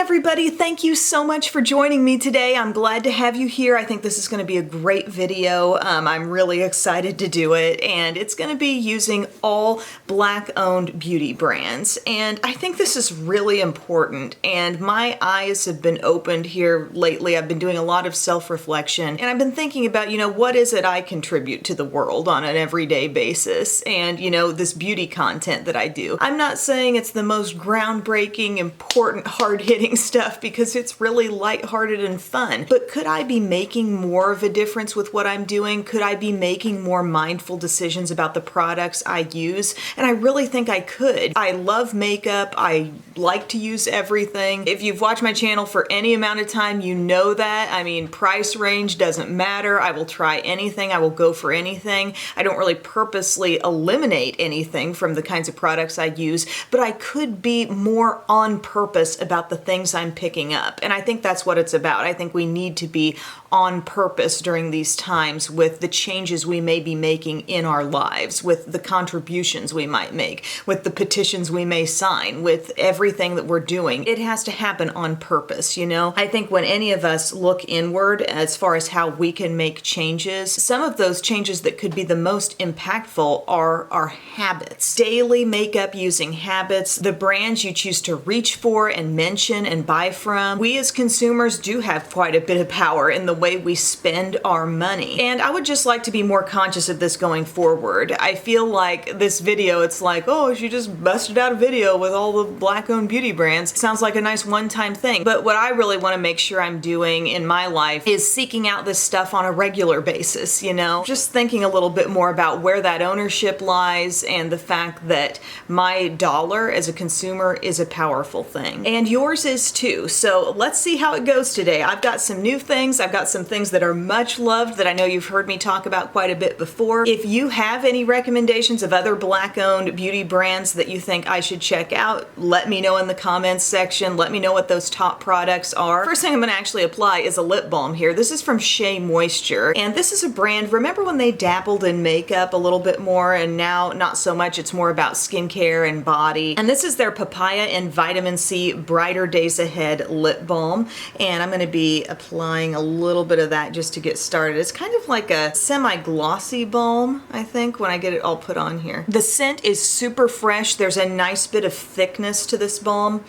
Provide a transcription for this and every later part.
everybody, thank you so much for joining me today. I'm glad to have you here. I think this is going to be a great video. I'm really excited to do it, and it's going to be using all Black-owned beauty brands. And I think this is really important, and my eyes have been opened here lately. I've been doing a lot of self-reflection, and I've been thinking about, what is it I contribute to the world on an everyday basis, and, this beauty content that I do. I'm not saying it's the most groundbreaking, important, hard-hitting stuff because it's really lighthearted and fun. But could I be making more of a difference with what I'm doing? Could I be making more mindful decisions about the products I use? And I really think I could. I love makeup. I like to use everything. If you've watched my channel for any amount of time, you know that. I mean, price range doesn't matter. I will try anything. I will go for anything. I don't really purposely eliminate anything from the kinds of products I use, but I could be more on purpose about the things I'm picking up. And I think that's what it's about. I think we need to be on purpose during these times with the changes we may be making in our lives, with the contributions we might make, with the petitions we may sign, with everything that we're doing. It has to happen on purpose, I think when any of us look inward as far as how we can make changes, some of those changes that could be the most impactful are our habits. Daily makeup using habits, the brands you choose to reach for and mention and buy from. We as consumers do have quite a bit of power in the way we spend our money. And I would just like to be more conscious of this going forward. I feel like this video, it's like, oh, she just busted out a video with all the Black-owned beauty brands. It sounds like a nice one-time thing. But what I really want to make sure I'm doing in my life is seeking out this stuff on a regular basis, Just thinking a little bit more about where that ownership lies and the fact that my dollar as a consumer is a powerful thing. And yours is too. So let's see how it goes today. I've got some new things. I've got some things that are much loved that I know you've heard me talk about quite a bit before. If you have any recommendations of other Black-owned beauty brands that you think I should check out, let me know in the comments section. Let me know what those top products are. First thing I'm going to actually apply is a lip balm here. This is from Shea Moisture, and this is a brand, remember when they dabbled in makeup a little bit more, and now not so much, it's more about skincare and body. And this is their Papaya and Vitamin C Brighter Days Ahead lip balm, and I'm going to be applying a little bit of that just to get started. It's kind of like a semi-glossy balm, I think, when I get it all put on here. The scent is super fresh. There's a nice bit of thickness to this balm.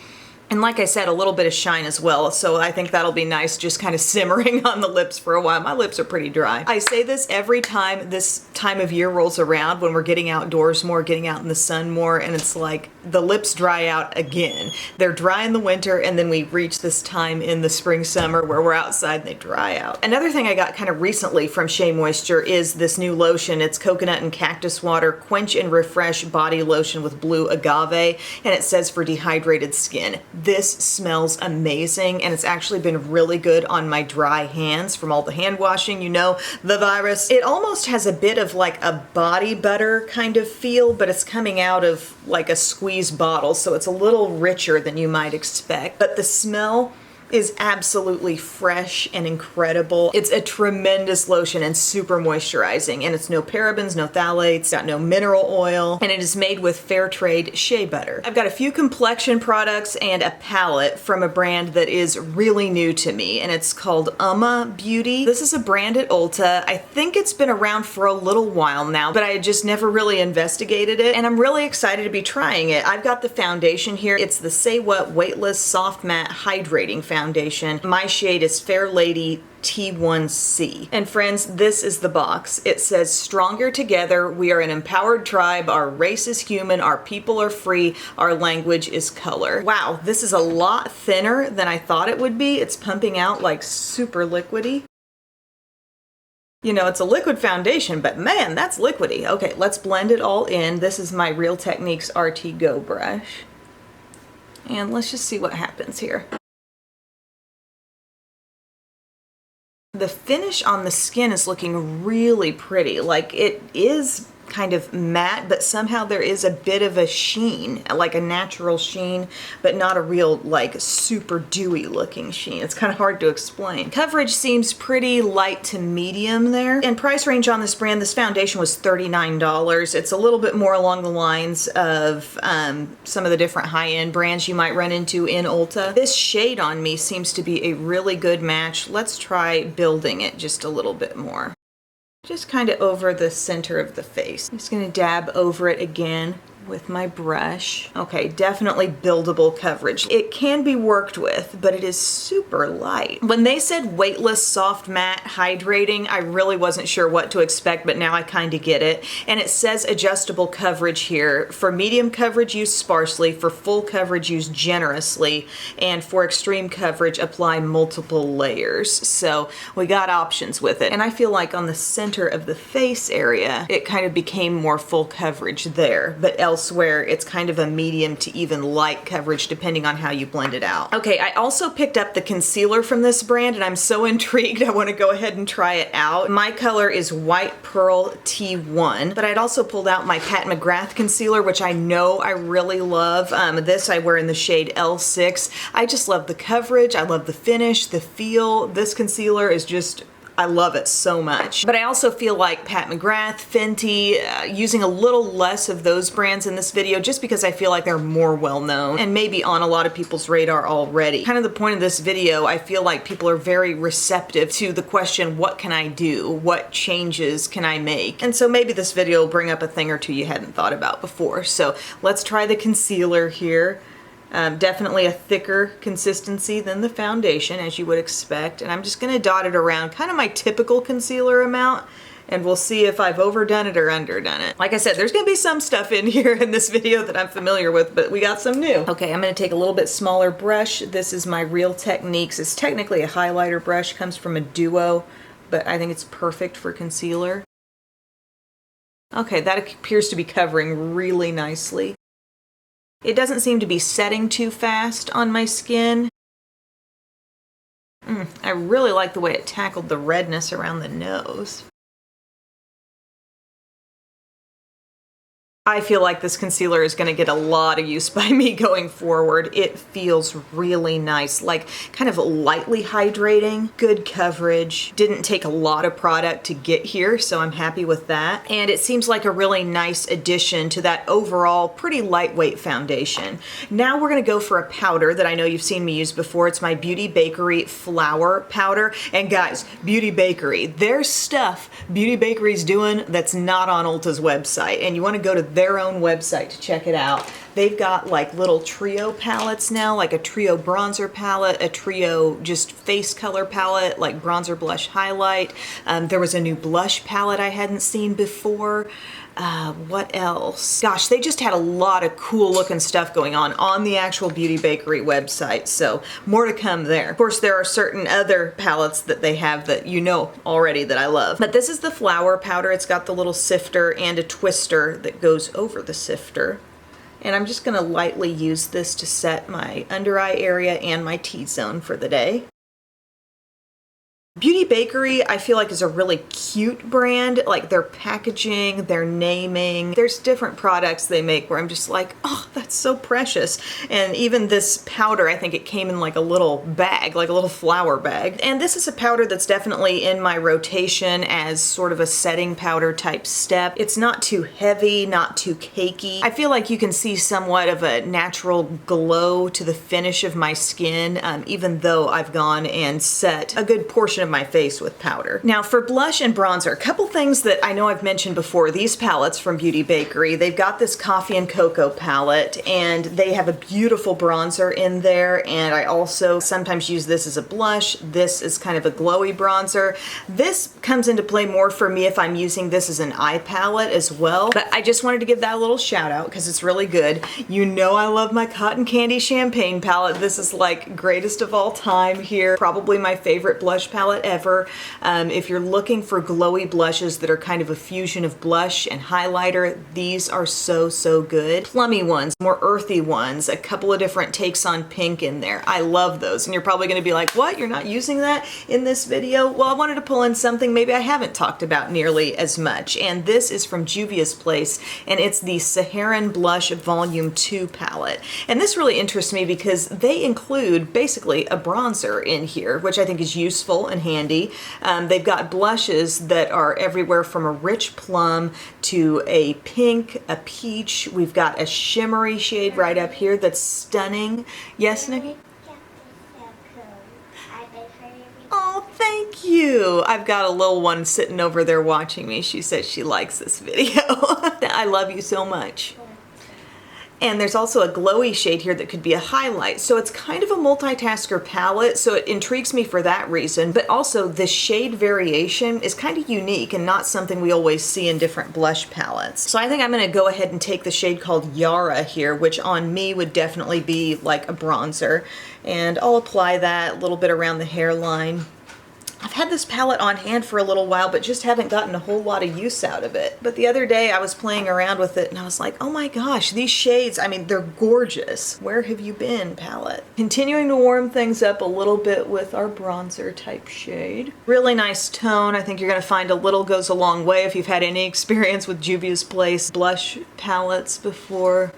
And like I said, a little bit of shine as well, so I think that'll be nice just kind of simmering on the lips for a while. My lips are pretty dry. I say this every time this time of year rolls around when we're getting outdoors more, getting out in the sun more, and it's like the lips dry out again. They're dry in the winter, and then we reach this time in the spring, summer where we're outside and they dry out. Another thing I got kind of recently from Shea Moisture is this new lotion. It's coconut and cactus water, quench and refresh body lotion with blue agave, and it says for dehydrated skin. This smells amazing, and it's actually been really good on my dry hands from all the hand washing, the virus. It almost has a bit of like a body butter kind of feel, but it's coming out of like a squeeze bottle, so it's a little richer than you might expect. But the smell is absolutely fresh and incredible. It's a tremendous lotion and super moisturizing, and it's no parabens, no phthalates, got no mineral oil, and it is made with fair trade shea butter. I've got a few complexion products and a palette from a brand that is really new to me, and it's called Beauty. This is a brand at Ulta. I think it's been around for a little while now, but I had just never really investigated it, and I'm really excited to be trying it. I've got the foundation here. It's the Say What Weightless Soft Matte Hydrating Foundation. My shade is Fair Lady T1C. And friends, this is the box. It says, "Stronger together, we are an empowered tribe, our race is human, our people are free, our language is color." Wow, this is a lot thinner than I thought it would be. It's pumping out like super liquidy. It's a liquid foundation, but man, that's liquidy. Okay, let's blend it all in. This is my Real Techniques RT Go brush. And let's just see what happens here. The finish on the skin is looking really pretty. Like, it is kind of matte, but somehow there is a bit of a sheen, like a natural sheen, but not a real like super dewy looking sheen. It's kind of hard to explain. Coverage seems pretty light to medium there. And price range on this brand, this foundation was $39. It's a little bit more along the lines of some of the different high-end brands you might run into in Ulta. This shade on me seems to be a really good match. Let's try building it just a little bit more. Just kind of over the center of the face. I'm just gonna dab over it again with my brush. Okay, definitely buildable coverage. It can be worked with, but it is super light. When they said weightless, soft matte, hydrating, I really wasn't sure what to expect, but now I kind of get it. And it says adjustable coverage here. For medium coverage, use sparsely. For full coverage, use generously. And for extreme coverage, apply multiple layers. So we got options with it. And I feel like on the center of the face area, it kind of became more full coverage there, but elsewhere it's kind of a medium to even light coverage depending on how you blend it out. Okay, I also picked up the concealer from this brand and I'm so intrigued I want to go ahead and try it out. My color is White Pearl T1, but I'd also pulled out my Pat McGrath concealer, which I know I really love. This I wear in the shade L6. I just love the coverage, I love the finish, the feel. This concealer is just, I love it so much. But I also feel like Pat McGrath, Fenty, using a little less of those brands in this video just because I feel like they're more well known and maybe on a lot of people's radar already. Kind of the point of this video, I feel like people are very receptive to the question, what can I do? What changes can I make? And so maybe this video will bring up a thing or two you hadn't thought about before. So let's try the concealer here. Definitely a thicker consistency than the foundation, as you would expect. And I'm just going to dot it around, kind of my typical concealer amount, and we'll see if I've overdone it or underdone it. Like I said, there's going to be some stuff in here in this video that I'm familiar with, but we got some new. Okay, I'm going to take a little bit smaller brush. This is my Real Techniques. It's technically a highlighter brush, comes from a Duo, but I think it's perfect for concealer. Okay, that appears to be covering really nicely. It doesn't seem to be setting too fast on my skin. I really like the way it tackled the redness around the nose. I feel like this concealer is going to get a lot of use by me going forward. It feels really nice, like kind of lightly hydrating, good coverage. Didn't take a lot of product to get here, so I'm happy with that. And it seems like a really nice addition to that overall pretty lightweight foundation. Now we're going to go for a powder that I know you've seen me use before. It's my Beauty Bakery Flour Powder. And guys, Beauty Bakery, there's stuff Beauty Bakery's doing that's not on Ulta's website, and you want to go to their own website to check it out. They've got like little trio palettes now, like a trio bronzer palette, a trio just face color palette, like bronzer, blush, highlight. There was a new blush palette I hadn't seen before. What else? Gosh, they just had a lot of cool looking stuff going on the actual Beauty Bakery website, so more to come there. Of course, there are certain other palettes that they have that you know already that I love. But this is the flour powder. It's got the little sifter and a twister that goes over the sifter. And I'm just gonna lightly use this to set my under eye area and my T-zone for the day. Beauty Bakery, I feel like, is a really cute brand. Like their packaging, their naming. There's different products they make where I'm just like, oh, that's so precious. And even this powder, I think it came in like a little bag, like a little flour bag. And this is a powder that's definitely in my rotation as sort of a setting powder type step. It's not too heavy, not too cakey. I feel like you can see somewhat of a natural glow to the finish of my skin, even though I've gone and set a good portion of my face with powder. Now for blush and bronzer, a couple things that I know I've mentioned before. These palettes from Beauty Bakery, they've got this coffee and cocoa palette and they have a beautiful bronzer in there, and I also sometimes use this as a blush. This is kind of a glowy bronzer. This comes into play more for me if I'm using this as an eye palette as well, but I just wanted to give that a little shout out because it's really good. You know I love my Cotton Candy Champagne palette. This is like greatest of all time here. Probably my favorite blush palette palette ever. If you're looking for glowy blushes that are kind of a fusion of blush and highlighter, these are so good. Plummy ones, more earthy ones, a couple of different takes on pink in there. I love those. And you're probably gonna be like, what? You're not using that in this video? Well, I wanted to pull in something maybe I haven't talked about nearly as much. And this is from Juvia's Place, and it's the Saharan Blush Volume 2 palette. And this really interests me because they include basically a bronzer in here, which I think is useful and handy. They've got blushes that are everywhere from a rich plum to a pink, a peach. We've got a shimmery shade right up here that's stunning. Yes, Nikki? Oh, thank you. I've got a little one sitting over there watching me. She says she likes this video. I love you so much. And there's also a glowy shade here that could be a highlight. So it's kind of a multitasker palette, so it intrigues me for that reason. But also the shade variation is kind of unique and not something we always see in different blush palettes. So I think I'm gonna go ahead and take the shade called Yara here, which on me would definitely be like a bronzer. And I'll apply that a little bit around the hairline. I've had this palette on hand for a little while, but just haven't gotten a whole lot of use out of it. But the other day I was playing around with it and I was like, oh my gosh, these shades, I mean, they're gorgeous. Where have you been, palette? Continuing to warm things up a little bit with our bronzer type shade. Really nice tone. I think you're gonna find a little goes a long way if you've had any experience with Juvia's Place blush palettes before.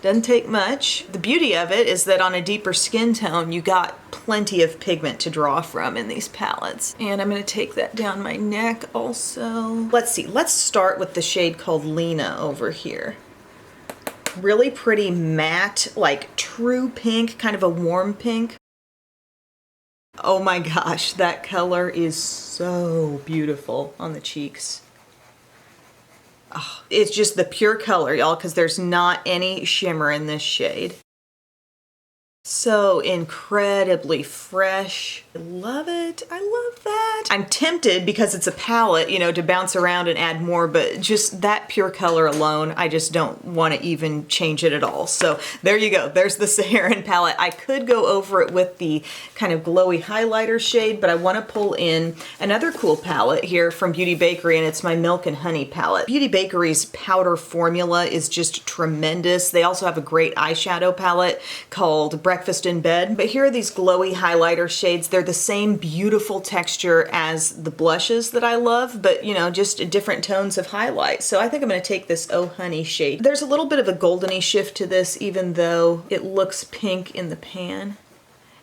Doesn't take much. The beauty of it is that on a deeper skin tone, you got plenty of pigment to draw from in these palettes. And I'm gonna take that down my neck also. Let's see, let's start with the shade called Lena over here. Really pretty matte, like true pink, kind of a warm pink. Oh my gosh, that color is so beautiful on the cheeks. Oh, it's just the pure color, y'all, because there's not any shimmer in this shade. So incredibly fresh. I love it. I love that. I'm tempted because it's a palette, you know, to bounce around and add more, but just that pure color alone, I just don't want to even change it at all. So there you go. There's the Saharan palette. I could go over it with the kind of glowy highlighter shade, but I want to pull in another cool palette here from Beauty Bakery, and it's my Milk and Honey palette. Beauty Bakery's powder formula is just tremendous. They also have a great eyeshadow palette called Breakfast in Bed. But here are these glowy highlighter shades. They're the same beautiful texture as the blushes that I love, but you know, just different tones of highlight. So I think I'm gonna take this Oh Honey shade. There's a little bit of a goldeny shift to this, even though it looks pink in the pan.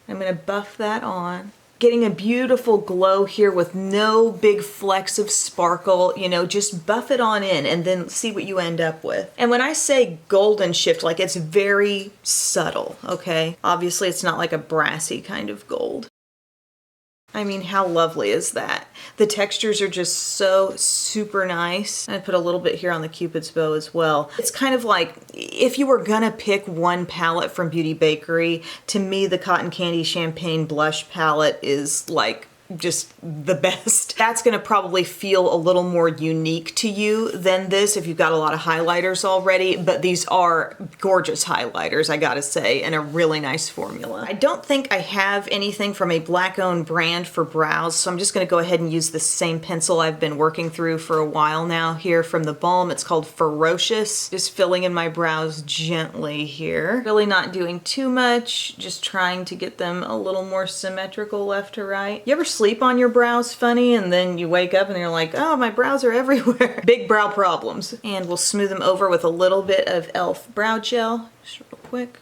I'm gonna buff that on. Getting a beautiful glow here with no big flecks of sparkle, you know, just buff it on in and then see what you end up with. And when I say golden shift, like it's very subtle, okay? Obviously it's not like a brassy kind of gold. I mean, how lovely is that? The textures are just so super nice. I put a little bit here on the Cupid's bow as well. It's kind of like, if you were gonna pick one palette from Beauty Bakery, to me the Cotton Candy Champagne Blush palette is like just the best. That's gonna probably feel a little more unique to you than this if you've got a lot of highlighters already, but these are gorgeous highlighters, I gotta say, and a really nice formula. I don't think I have anything from a black-owned brand for brows, so I'm just gonna go ahead and use the same pencil I've been working through for a while now here from the Balm. It's called Ferocious. Just filling in my brows gently here. Really not doing too much, just trying to get them a little more symmetrical left to right. You ever sleep on your brows funny and then you wake up and you're like, oh, my brows are everywhere. Big brow problems. And we'll smooth them over with a little bit of e.l.f. brow gel, just real quick.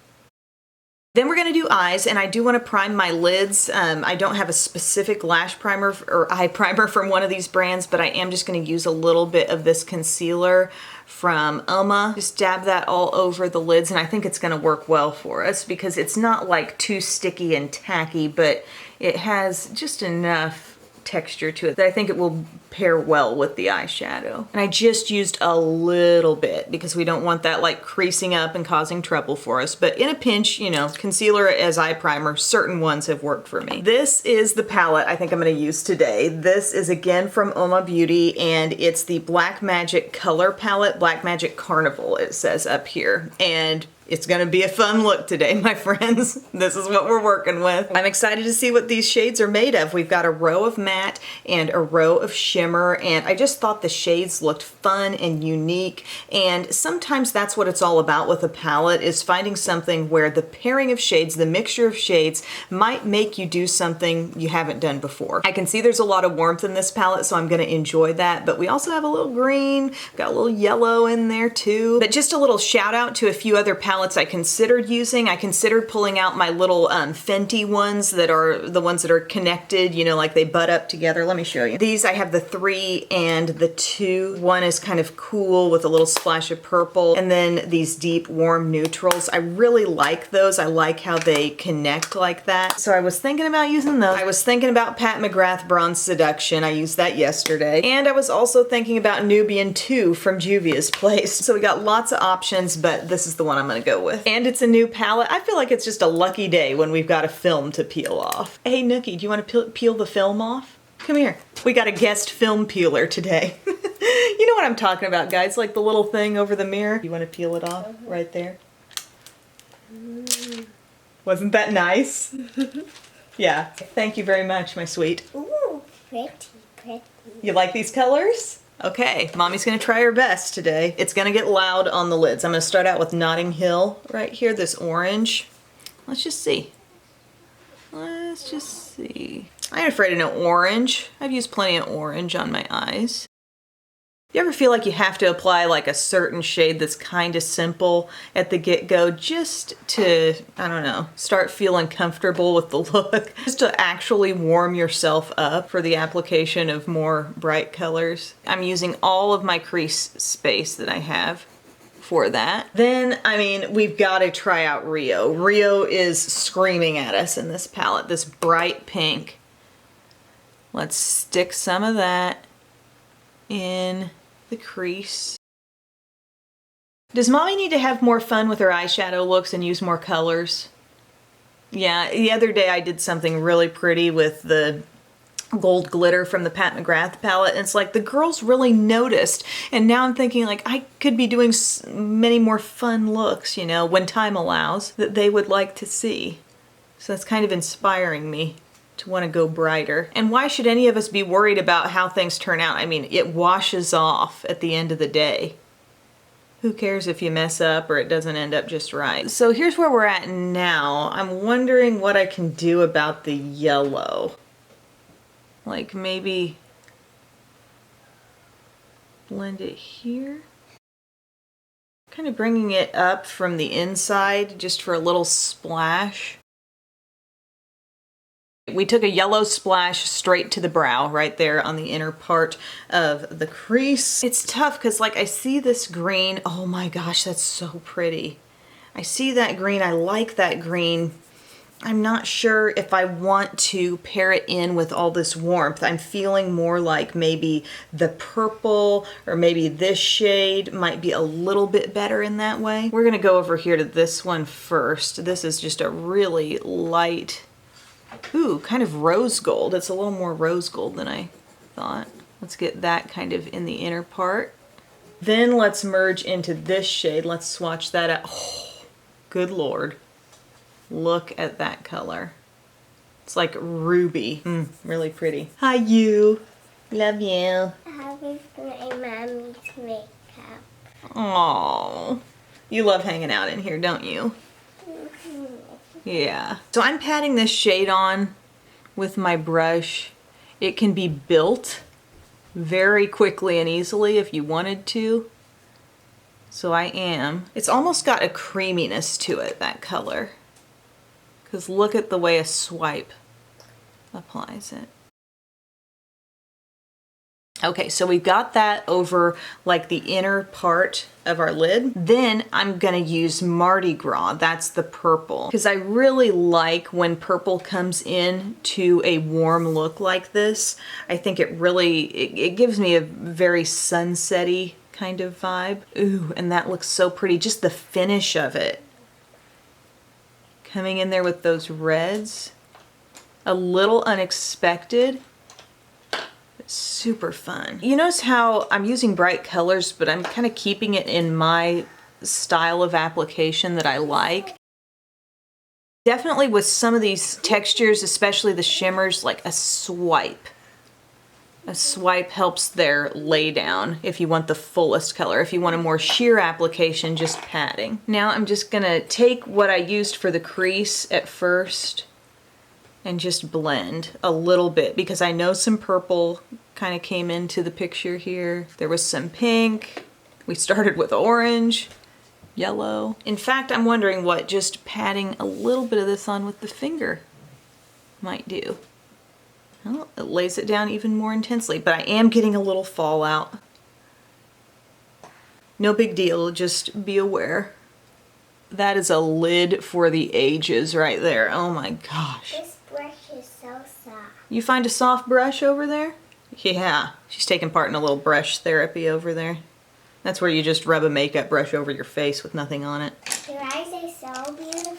Then we're gonna do eyes, and I do wanna prime my lids. I don't have a specific lash primer or eye primer from one of these brands, but I am just gonna use a little bit of this concealer from Uma. Just dab that all over the lids, and I think it's gonna work well for us because it's not like too sticky and tacky, but it has just enough texture to it that I think it will pair well with the eyeshadow. And I just used a little bit because we don't want that like creasing up and causing trouble for us. But in a pinch, you know, concealer as eye primer, certain ones have worked for me. This is the palette I think I'm gonna use today. This is again from Uma Beauty, and it's the Black Magic Color Palette, Black Magic Carnival, it says up here. And It's gonna be a fun look today, my friends. This is what we're working with. I'm excited to see what these shades are made of. We've got a row of matte and a row of shimmer, and I just thought the shades looked fun and unique, and sometimes that's what it's all about with a palette, is finding something where the pairing of shades, the mixture of shades, might make you do something you haven't done before. I can see there's a lot of warmth in this palette, so I'm gonna enjoy that, but we also have a little green, got a little yellow in there too. But just a little shout out to a few other palettes I considered using. I considered pulling out my little Fenty ones that are the ones that are connected, you know, like they butt up together. Let me show you. These, I have the 3 and the 2. One is kind of cool with a little splash of purple, and then these deep warm neutrals. I really like those. I like how they connect like that. So I was thinking about using those. I was thinking about Pat McGrath Bronze Seduction. I used that yesterday. And I was also thinking about Nubian 2 from Juvia's Place. So we got lots of options, but this is the one I'm gonna go with. And it's a new palette. I feel like it's just a lucky day when we've got a film to peel off. Hey Nookie, do you want to peel the film off? Come here. We got a guest film peeler today. You know what I'm talking about, guys, like the little thing over the mirror. You want to peel it off right there? Wasn't that nice? Yeah. Thank you very much, my sweet. Ooh, pretty, pretty. You like these colors? Okay, Mommy's gonna try her best today. It's gonna get loud on the lids. I'm gonna start out with Notting Hill right here, this orange. Let's just see. Let's just see. I ain't afraid of no orange. I've used plenty of orange on my eyes. You ever feel like you have to apply like a certain shade that's kind of simple at the get-go just to, I don't know, start feeling comfortable with the look? Just to actually warm yourself up for the application of more bright colors. I'm using all of my crease space that I have for that. Then, I mean, we've got to try out Rio. Rio is screaming at us in this palette, this bright pink. Let's stick some of that in the crease. Does Mommy need to have more fun with her eyeshadow looks and use more colors? Yeah, the other day I did something really pretty with the gold glitter from the Pat McGrath palette, and it's like the girls really noticed, and now I'm thinking like I could be doing many more fun looks, you know, when time allows, that they would like to see. So that's kind of inspiring me to want to go brighter. And why should any of us be worried about how things turn out? I mean, it washes off at the end of the day. Who cares if you mess up or it doesn't end up just right? So here's where we're at now. I'm wondering what I can do about the yellow. Like maybe blend it here. Kind of bringing it up from the inside just for a little splash. We took a yellow splash straight to the brow right there on the inner part of the crease. It's tough because like I see this green. Oh my gosh, that's so pretty. I see that green. I like that green. I'm not sure if I want to pair it in with all this warmth. I'm feeling more like maybe the purple or maybe this shade might be a little bit better in that way. We're gonna go over here to this one first. This is just a really light, ooh, kind of rose gold. It's a little more rose gold than I thought. Let's get that kind of in the inner part. Then let's merge into this shade. Let's swatch that out. Oh, good Lord. Look at that color. It's like ruby. Really pretty. Hi, you. Love you. I was my mommy's makeup. Aww. You love hanging out in here, don't you? Yeah. So I'm patting this shade on with my brush. It can be built very quickly and easily if you wanted to. So I am. It's almost got a creaminess to it, that color. Because look at the way a swipe applies it. Okay, so we've got that over like the inner part of our lid. Then I'm gonna use Mardi Gras, that's the purple. Because I really like when purple comes in to a warm look like this. I think it really, it gives me a very sunset-y kind of vibe. Ooh, and that looks so pretty, just the finish of it. Coming in there with those reds. A little unexpected. Super fun. You notice how I'm using bright colors, but I'm kind of keeping it in my style of application that I like. Definitely with some of these textures, especially the shimmers, like a swipe. A swipe helps their lay down if you want the fullest color. If you want a more sheer application, just patting. Now I'm just gonna take what I used for the crease at first and just blend a little bit, because I know some purple kind of came into the picture here. There was some pink. We started with orange, yellow. In fact, I'm wondering what just patting a little bit of this on with the finger might do. Well, it lays it down even more intensely, but I am getting a little fallout. No big deal, just be aware. That is a lid for the ages right there. Oh my gosh. This brush is so soft. You find a soft brush over there? Yeah, she's taking part in a little brush therapy over there. That's where you just rub a makeup brush over your face with nothing on it. Your eyes are so beautiful.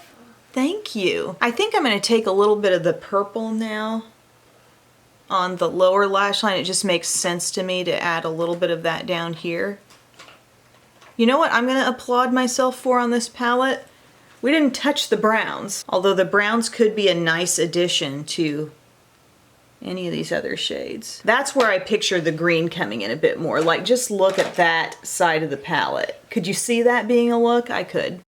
Thank you. I think I'm going to take a little bit of the purple now on the lower lash line. It just makes sense to me to add a little bit of that down here. You know what I'm going to applaud myself for on this palette? We didn't touch the browns, although the browns could be a nice addition to any of these other shades. That's where I picture the green coming in a bit more. Like, just look at that side of the palette. Could you see that being a look? I could.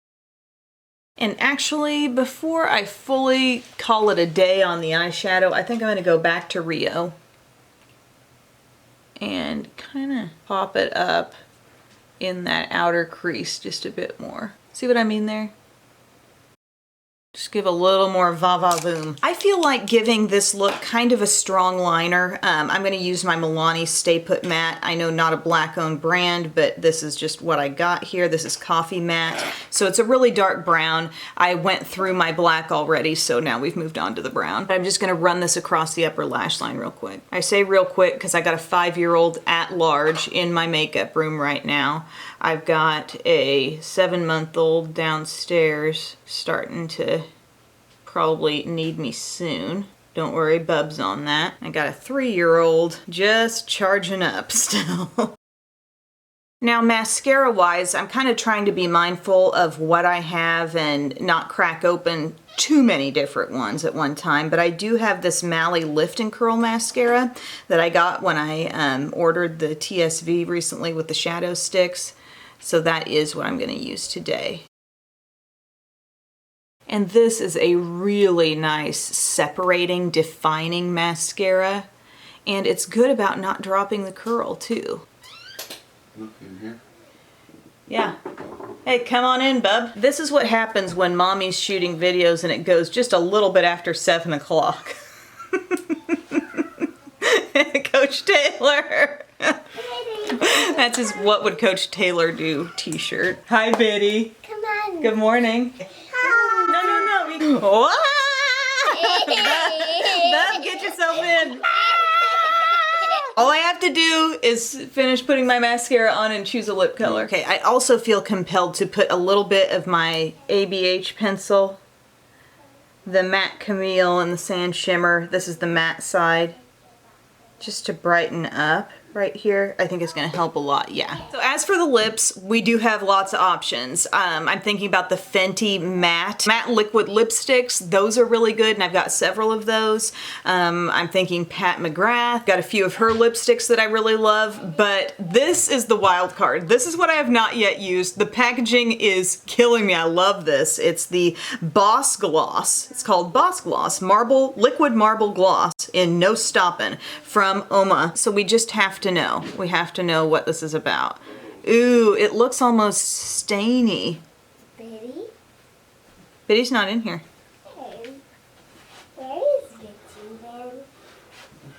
And actually, before I fully call it a day on the eyeshadow, I think I'm going to go back to Rio and kind of pop it up in that outer crease just a bit more. See what I mean there? Just give a little more va-va-voom. I feel like giving this look kind of a strong liner. I'm going to use my Milani Stay-Put Mat. I know not a black-owned brand, but this is just what I got here. This is Coffee Matte. So it's a really dark brown. I went through my black already, so now we've moved on to the brown. But I'm just going to run this across the upper lash line real quick. I say real quick because I got a 5-year-old at large in my makeup room right now. I've got a 7-month-old downstairs starting to probably need me soon. Don't worry, Bub's on that. I got a 3-year-old just charging up still. Now, mascara-wise, I'm kind of trying to be mindful of what I have and not crack open too many different ones at one time, but I do have this Malli Lift and Curl mascara that I got when I ordered the TSV recently with the shadow sticks. So that is what I'm going to use today. And this is a really nice separating, defining mascara. And it's good about not dropping the curl too. Look in here. Yeah. Hey, come on in, bub. This is what happens when mommy's shooting videos and it goes just a little bit after 7 o'clock. Coach Taylor. That's his "What Would Coach Taylor Do" t-shirt. Hi, Biddy. Come on. Good morning. Hi. No. Bub, get yourself in. All I have to do is finish putting my mascara on and choose a lip color. Okay, I also feel compelled to put a little bit of my ABH pencil, the Matte Camille and the Sand Shimmer. This is the matte side, just to brighten up right here. I think it's gonna help a lot, yeah. So as for the lips, we do have lots of options. I'm thinking about the Fenty matte liquid lipsticks. Those are really good, and I've got several of those. I'm thinking Pat McGrath. Got a few of her lipsticks that I really love, but this is the wild card. This is what I have not yet used. The packaging is killing me. I love this. It's the Boss Gloss. It's called Boss Gloss Liquid Marble Gloss in No Stoppin' from Oma. So we just have to know. We have to know what this is about. Ooh, it looks almost stainy. Biddy? Biddy's not in here. Hey. Where is Biddy then?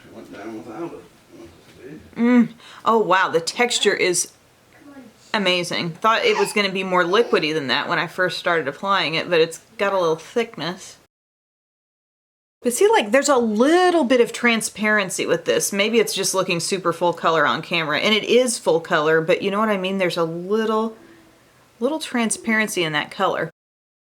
She went down without it. Oh wow, the texture is amazing. Thought it was going to be more liquidy than that when I first started applying it, but it's got a little thickness. But see, like, there's a little bit of transparency with this. Maybe it's just looking super full color on camera, and it is full color, but you know what I mean? There's a little transparency in that color.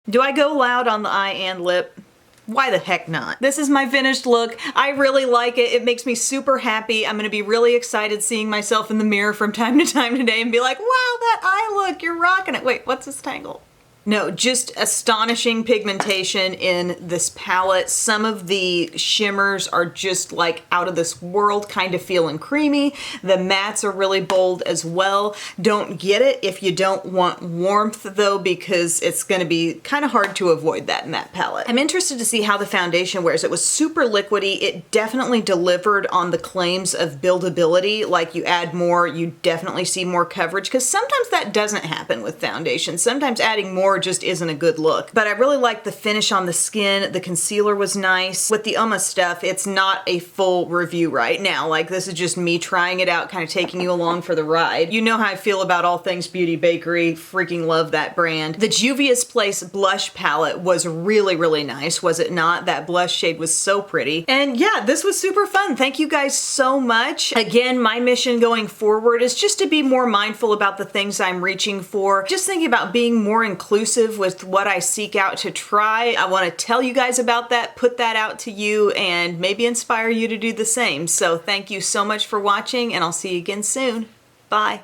Do I go loud on the eye and lip? Why the heck not? This is my finished look. I really like it. It makes me super happy. I'm gonna be really excited seeing myself in the mirror from time to time today and be like, wow, that eye look, you're rocking it. Wait, what's this tangle? No, just astonishing pigmentation in this palette. Some of the shimmers are just like out of this world, kind of feeling creamy. The mattes are really bold as well. Don't get it if you don't want warmth though, because it's gonna be kind of hard to avoid that in that palette. I'm interested to see how the foundation wears. It was super liquidy. It definitely delivered on the claims of buildability. Like you add more, you definitely see more coverage, because sometimes that doesn't happen with foundation. Sometimes adding more just isn't a good look. But I really like the finish on the skin. The concealer was nice. With the Uma stuff, it's not a full review right now. Like this is just me trying it out, kind of taking you along for the ride. You know how I feel about all things Beauty Bakery. Freaking love that brand. The Juvia's Place blush palette was really, really nice, was it not? That blush shade was so pretty. And yeah, this was super fun. Thank you guys so much. Again, my mission going forward is just to be more mindful about the things I'm reaching for. Just thinking about being more inclusive with what I seek out to try. I want to tell you guys about that, put that out to you, and maybe inspire you to do the same. So thank you so much for watching, and I'll see you again soon. Bye.